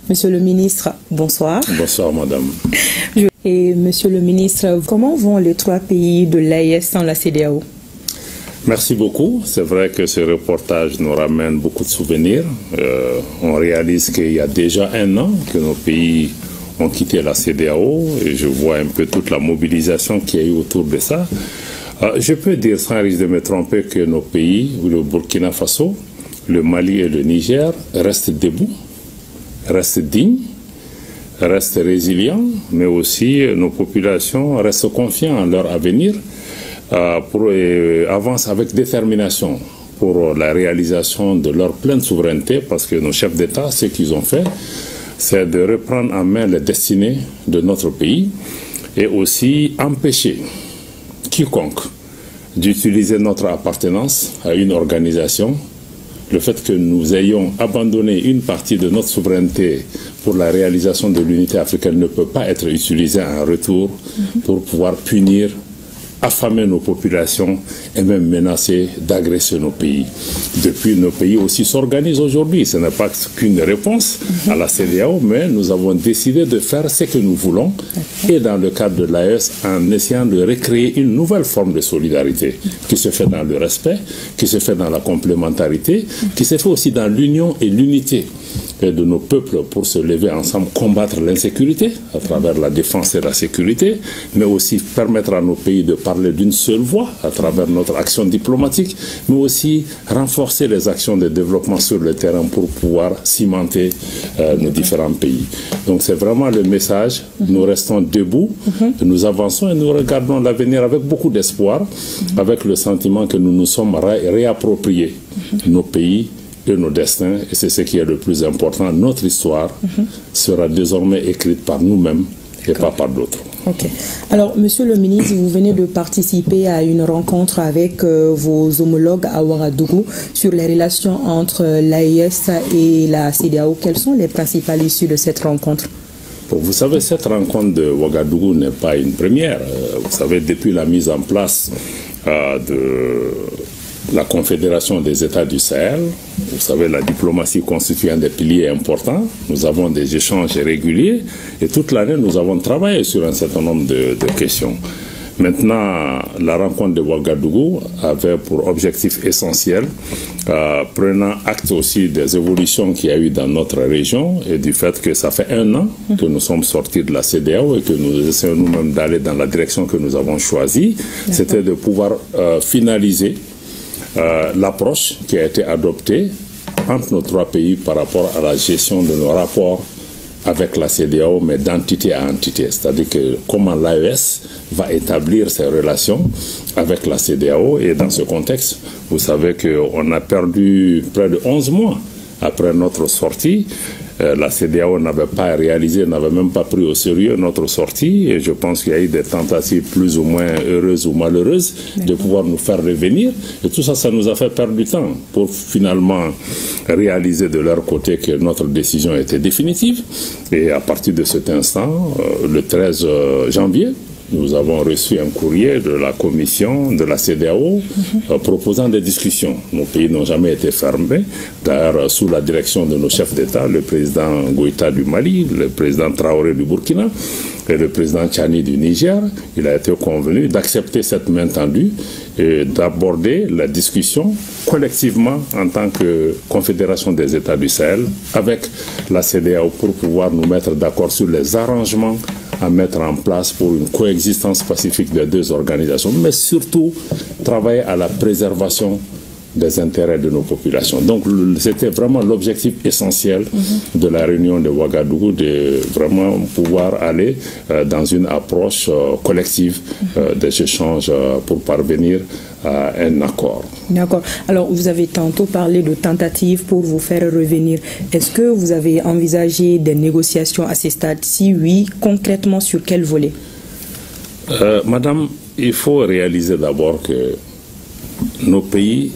Monsieur le ministre, bonsoir. Bonsoir, madame. Et monsieur le ministre, comment vont les 3 pays de l'AES sans la CEDEAO? Merci beaucoup. C'est vrai que ce reportage nous ramène beaucoup de souvenirs. On réalise qu'il y a déjà 1 an que nos pays ont quitté la CEDEAO et je vois un peu toute la mobilisation qu'il y a eu autour de ça. Je peux dire sans risque de me tromper que nos pays, le Burkina Faso, le Mali et le Niger, restent debout, restent dignes, restent résilients, mais aussi nos populations restent confiantes en leur avenir, avancent avec détermination pour la réalisation de leur pleine souveraineté, parce que nos chefs d'État, ce qu'ils ont fait, c'est de reprendre en main les destinées de notre pays et aussi empêcher quiconque d'utiliser notre appartenance à une organisation. Le fait que nous ayons abandonné une partie de notre souveraineté pour la réalisation de l'unité africaine ne peut pas être utilisé en retour pour pouvoir punir, affamer nos populations et même menacer d'agresser nos pays. Depuis, nos pays aussi s'organisent aujourd'hui. Ce n'est pas qu'une réponse à la CEDEAO, mais nous avons décidé de faire ce que nous voulons et dans le cadre de l'AES en essayant de recréer une nouvelle forme de solidarité qui se fait dans le respect, qui se fait dans la complémentarité, qui se fait aussi dans l'union et l'unité de nos peuples pour se lever ensemble, combattre l'insécurité à travers la défense et la sécurité, mais aussi permettre à nos pays de parler d'une seule voix à travers notre action diplomatique, mais aussi renforcer les actions de développement sur le terrain pour pouvoir cimenter nos différents pays. Donc c'est vraiment le message. Nous restons debout, nous avançons et nous regardons l'avenir avec beaucoup d'espoir, avec le sentiment que nous nous sommes réappropriés nos pays et nos destins, et c'est ce qui est le plus important. Notre histoire sera désormais écrite par nous-mêmes et pas par d'autres. Ok. Alors, monsieur le ministre, vous venez de participer à une rencontre avec vos homologues à Ouagadougou sur les relations entre l'AES et la CEDEAO. Quelles sont les principales issues de cette rencontre? Bon, vous savez, cette rencontre de Ouagadougou n'est pas une première. Vous savez, depuis la mise en place de la Confédération des États du Sahel, vous savez, la diplomatie constitue un des piliers importants. Nous avons des échanges réguliers et toute l'année, nous avons travaillé sur un certain nombre de questions. Maintenant, la rencontre de Ouagadougou avait pour objectif essentiel, prenant acte aussi des évolutions qu'il y a eu dans notre région et du fait que ça fait 1 an que nous sommes sortis de la CEDEAO et que nous essayons nous-mêmes d'aller dans la direction que nous avons choisie, c'était de pouvoir finaliser l'approche qui a été adoptée entre nos 3 pays par rapport à la gestion de nos rapports avec la CEDEAO, mais d'entité à entité. C'est-à-dire que comment l'AES va établir ses relations avec la CEDEAO. Et dans ce contexte, vous savez qu'on a perdu près de 11 mois après notre sortie. La CEDEAO n'avait pas réalisé, n'avait même pas pris au sérieux notre sortie et je pense qu'il y a eu des tentatives plus ou moins heureuses ou malheureuses de pouvoir nous faire revenir et tout ça, ça nous a fait perdre du temps pour finalement réaliser de leur côté que notre décision était définitive et à partir de cet instant, le 13 janvier, nous avons reçu un courrier de la commission de la CEDEAO proposant des discussions. Nos pays n'ont jamais été fermés. D'ailleurs, sous la direction de nos chefs d'État, le président Goïta du Mali, le président Traoré du Burkina et le président Tchani du Niger, il a été convenu d'accepter cette main tendue et d'aborder la discussion collectivement en tant que Confédération des États du Sahel avec la CEDEAO pour pouvoir nous mettre d'accord sur les arrangements à mettre en place pour une coexistence pacifique des 2 organisations, mais surtout travailler à la préservation des intérêts de nos populations. Donc c'était vraiment l'objectif essentiel de la réunion de Ouagadougou, de vraiment pouvoir aller dans une approche collective des échanges pour parvenir à un accord. D'accord. Alors vous avez tantôt parlé de tentatives pour vous faire revenir. Est-ce que vous avez envisagé des négociations à ce stade? Si oui, concrètement sur quel volet? Madame, il faut réaliser d'abord que nos pays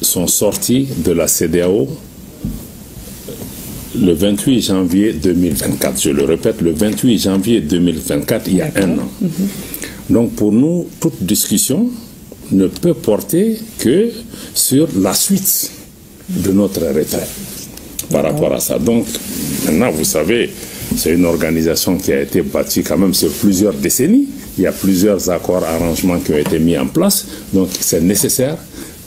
sont sortis de la CEDEAO le 28 janvier 2024. Je le répète, le 28 janvier 2024, il y a 1 an. Donc pour nous, toute discussion ne peut porter que sur la suite de notre retrait. par rapport à ça. Donc, maintenant, vous savez, c'est une organisation qui a été bâtie quand même sur plusieurs décennies. Il y a plusieurs accords, arrangements qui ont été mis en place. Donc, c'est nécessaire.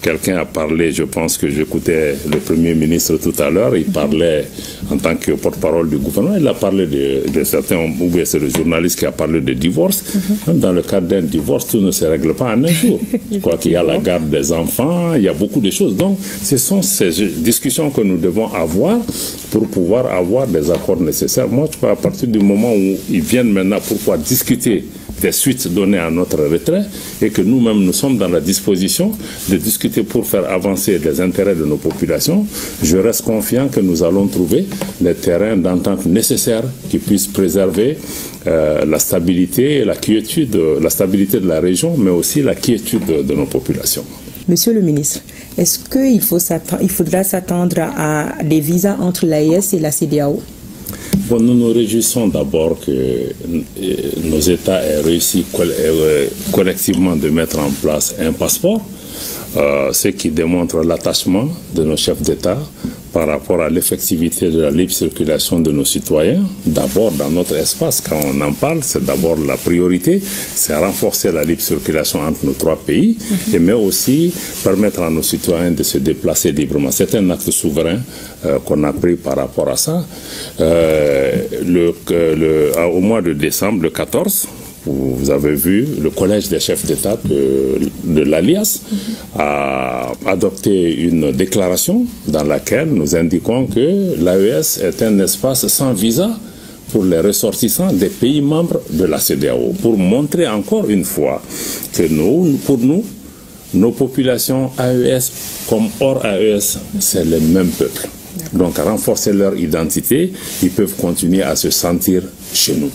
Quelqu'un a parlé, je pense que j'écoutais le Premier ministre tout à l'heure, il parlait en tant que porte-parole du gouvernement, il a parlé de certains, ou bien c'est le journaliste qui a parlé de divorce. Même dans le cadre d'un divorce, tout ne se règle pas en un jour. Je crois qu'il y a la garde des enfants, il y a beaucoup de choses. Donc, ce sont ces discussions que nous devons avoir pour pouvoir avoir des accords nécessaires. Moi, je crois à partir du moment où ils viennent maintenant pour pouvoir discuter des suites données à notre retrait et que nous-mêmes nous sommes dans la disposition de discuter pour faire avancer les intérêts de nos populations, je reste confiant que nous allons trouver les terrains d'entente nécessaires qui puissent préserver la stabilité et la quiétude, la stabilité de la région, mais aussi la quiétude de nos populations. Monsieur le ministre, est-ce qu'il faudra s'attendre à des visas entre l'AES et la CEDEAO? Bon, nous nous réjouissons d'abord que nos États aient réussi collectivement de mettre en place un passeport, ce qui démontre l'attachement de nos chefs d'État par rapport à l'effectivité de la libre circulation de nos citoyens. D'abord, dans notre espace, quand on en parle, c'est d'abord la priorité, c'est renforcer la libre circulation entre nos trois pays, mais aussi permettre à nos citoyens de se déplacer librement. C'est un acte souverain qu'on a pris par rapport à ça. Au mois de décembre, le 14, vous avez vu, le collège des chefs d'État de l'Alliance a adopté une déclaration dans laquelle nous indiquons que l'AES est un espace sans visa pour les ressortissants des pays membres de la CEDEAO, pour montrer encore une fois que pour nous, nos populations AES comme hors AES, c'est le même peuple. Donc, renforcer leur identité, ils peuvent continuer à se sentir chez nous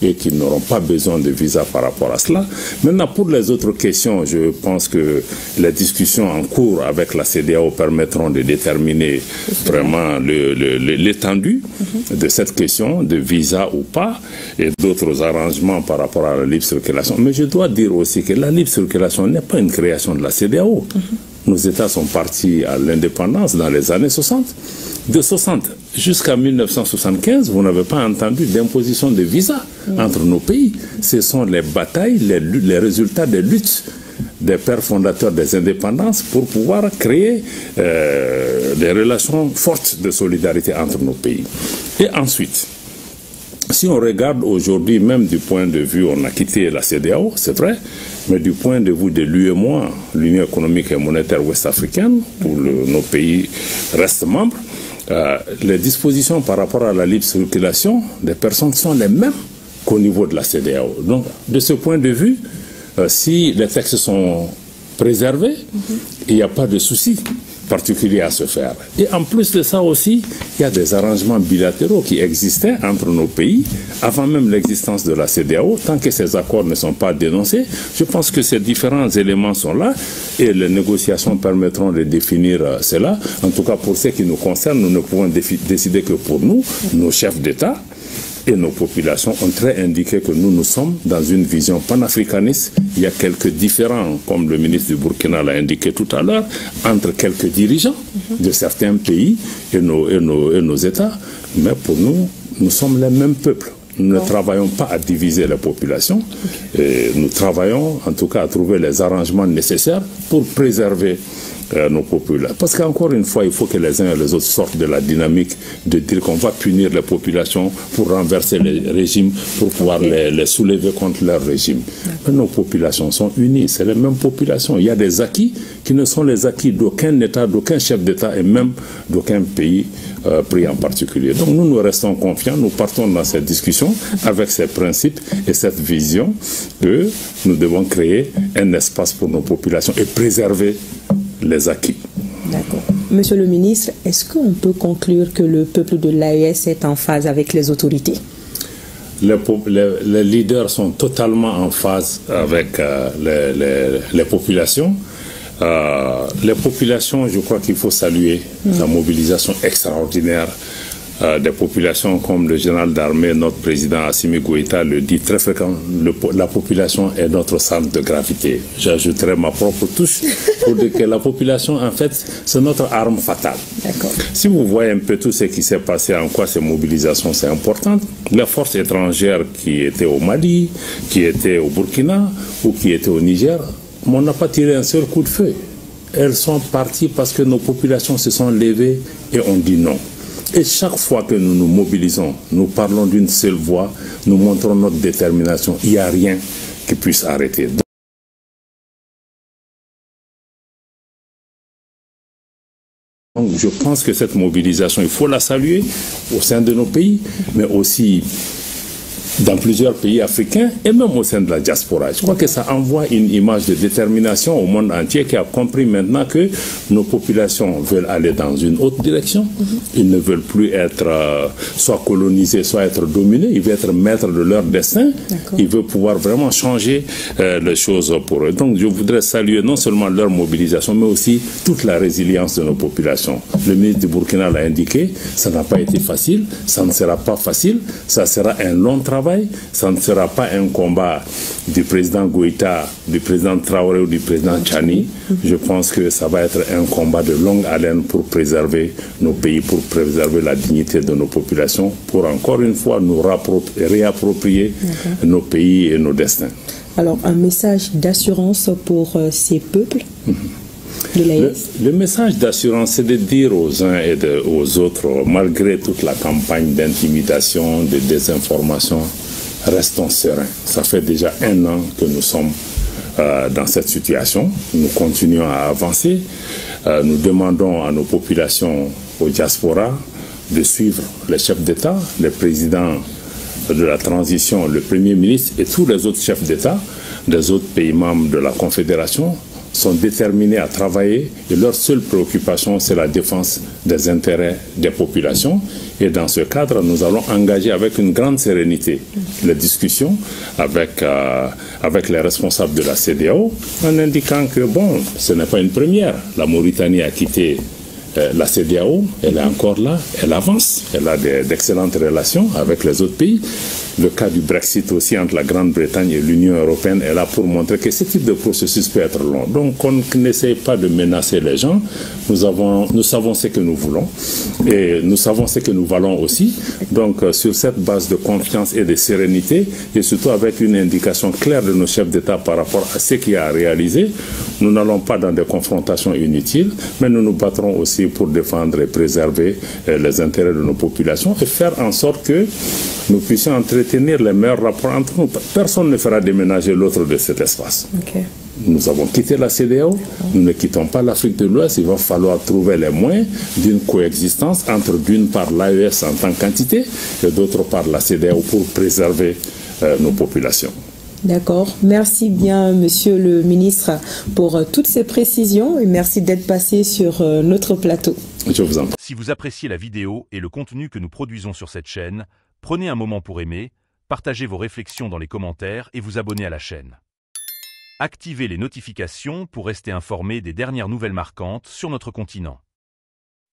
et qu'ils n'auront pas besoin de visa par rapport à cela. Maintenant, pour les autres questions, je pense que les discussions en cours avec la CEDEAO permettront de déterminer vraiment l'étendue de cette question de visa ou pas et d'autres arrangements par rapport à la libre circulation. Mais je dois dire aussi que la libre circulation n'est pas une création de la CEDEAO. Nos États sont partis à l'indépendance dans les années 60. De 60 jusqu'à 1975, vous n'avez pas entendu d'imposition de visa entre nos pays. Ce sont les batailles, les résultats des luttes des pères fondateurs des indépendances pour pouvoir créer des relations fortes de solidarité entre nos pays. Et ensuite, si on regarde aujourd'hui, même du point de vue, on a quitté la CEDEAO, c'est vrai, mais du point de vue de l'UEMOA, l'Union économique et monétaire ouest-africaine, où nos pays restent membres, les dispositions par rapport à la libre circulation des personnes sont les mêmes qu'au niveau de la CEDEAO. Donc, de ce point de vue, si les textes sont préservés, il n'y a pas de souci particulier à se faire. Et en plus de ça aussi, il y a des arrangements bilatéraux qui existaient entre nos pays avant même l'existence de la CEDEAO. Tant que ces accords ne sont pas dénoncés, je pense que ces différents éléments sont là et les négociations permettront de définir cela. En tout cas, pour ce qui nous concerne, nous ne pouvons décider que pour nous, nos chefs d'État et nos populations ont très indiqué que nous sommes dans une vision panafricaniste. Il y a quelques différends, comme le ministre du Burkina l'a indiqué tout à l'heure, entre quelques dirigeants de certains pays et nos États. Mais pour nous, nous sommes les mêmes peuples. Nous ne travaillons pas à diviser la population. Et nous travaillons en tout cas à trouver les arrangements nécessaires pour préserver nos populations. Parce qu'encore une fois, il faut que les uns et les autres sortent de la dynamique de dire qu'on va punir les populations pour renverser les régimes, pour pouvoir les soulever contre leur régime. Mais nos populations sont unies, c'est les mêmes populations. Il y a des acquis qui ne sont les acquis d'aucun État, d'aucun chef d'État et même d'aucun pays pris en particulier. Donc nous restons confiants, nous partons dans cette discussion avec ces principes et cette vision que nous devons créer un espace pour nos populations et préserver les acquis. D'accord. Monsieur le ministre, est-ce qu'on peut conclure que le peuple de l'AES est en phase avec les autorités? Les leaders sont totalement en phase avec les populations. Les populations, je crois qu'il faut saluer la mobilisation extraordinaire des populations comme le général d'armée, notre président Assimi Goïta le dit très fréquemment, la population est notre centre de gravité. J'ajouterai ma propre touche pour dire que la population, en fait, c'est notre arme fatale. Si vous voyez un peu tout ce qui s'est passé, en quoi ces mobilisations sont importantes, les forces étrangères qui étaient au Mali, qui étaient au Burkina ou qui étaient au Niger, on n'a pas tiré un seul coup de feu. Elles sont parties parce que nos populations se sont levées et ont dit non. Et chaque fois que nous nous mobilisons, nous parlons d'une seule voix, nous montrons notre détermination. Il n'y a rien qui puisse arrêter. Donc, je pense que cette mobilisation, il faut la saluer au sein de nos pays, mais aussi dans plusieurs pays africains et même au sein de la diaspora. Je crois que ça envoie une image de détermination au monde entier qui a compris maintenant que nos populations veulent aller dans une autre direction. Ils ne veulent plus être soit colonisés, soit être dominés. Ils veulent être maîtres de leur destin. Ils veulent pouvoir vraiment changer les choses pour eux. Donc je voudrais saluer non seulement leur mobilisation, mais aussi toute la résilience de nos populations. Le ministre du Burkina l'a indiqué, ça n'a pas été facile, ça ne sera pas facile, ça sera un long travail. Ça ne sera pas un combat du président Goïta, du président Traoré ou du président Tchani. Je pense que ça va être un combat de longue haleine pour préserver nos pays, pour préserver la dignité de nos populations, pour encore une fois nous réapproprier nos pays et nos destins. Alors, un message d'assurance pour ces peuples le message d'assurance, c'est de dire aux uns et aux autres, malgré toute la campagne d'intimidation, de désinformation, restons sereins. Ça fait déjà 1 an que nous sommes dans cette situation. Nous continuons à avancer. Nous demandons à nos populations, aux diasporas, de suivre les chefs d'État, les présidents de la transition, le Premier ministre et tous les autres chefs d'État des autres pays membres de la Confédération sont déterminés à travailler et leur seule préoccupation, c'est la défense des intérêts des populations. Et dans ce cadre, nous allons engager avec une grande sérénité les discussions avec les responsables de la CEDEAO en indiquant que, bon, ce n'est pas une première. La Mauritanie a quitté la CEDEAO, elle est encore là, elle avance, elle a d'excellentes relations avec les autres pays. Le cas du Brexit aussi entre la Grande-Bretagne et l'Union européenne est là pour montrer que ce type de processus peut être long. Donc on n'essaye pas de menacer les gens. Nous savons ce que nous voulons et nous savons ce que nous valons aussi. Donc sur cette base de confiance et de sérénité et surtout avec une indication claire de nos chefs d'État par rapport à ce qu'il y a à réaliser, nous n'allons pas dans des confrontations inutiles, mais nous nous battrons aussi pour défendre et préserver les intérêts de nos populations et faire en sorte que nous puissions entretenir les meilleurs rapports entre nous. Personne ne fera déménager l'autre de cet espace. Nous avons quitté la CEDEAO, nous ne quittons pas l'Afrique de l'Ouest. Il va falloir trouver les moyens d'une coexistence entre d'une part l'AES en tant qu'entité et d'autre part la CEDEAO pour préserver nos populations. D'accord. Merci bien, Monsieur le ministre, pour toutes ces précisions et merci d'être passé sur notre plateau. Je vous en prie. Si vous appréciez la vidéo et le contenu que nous produisons sur cette chaîne, prenez un moment pour aimer, partagez vos réflexions dans les commentaires et vous abonner à la chaîne. Activez les notifications pour rester informé des dernières nouvelles marquantes sur notre continent.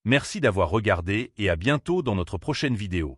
Merci d'avoir regardé et à bientôt dans notre prochaine vidéo.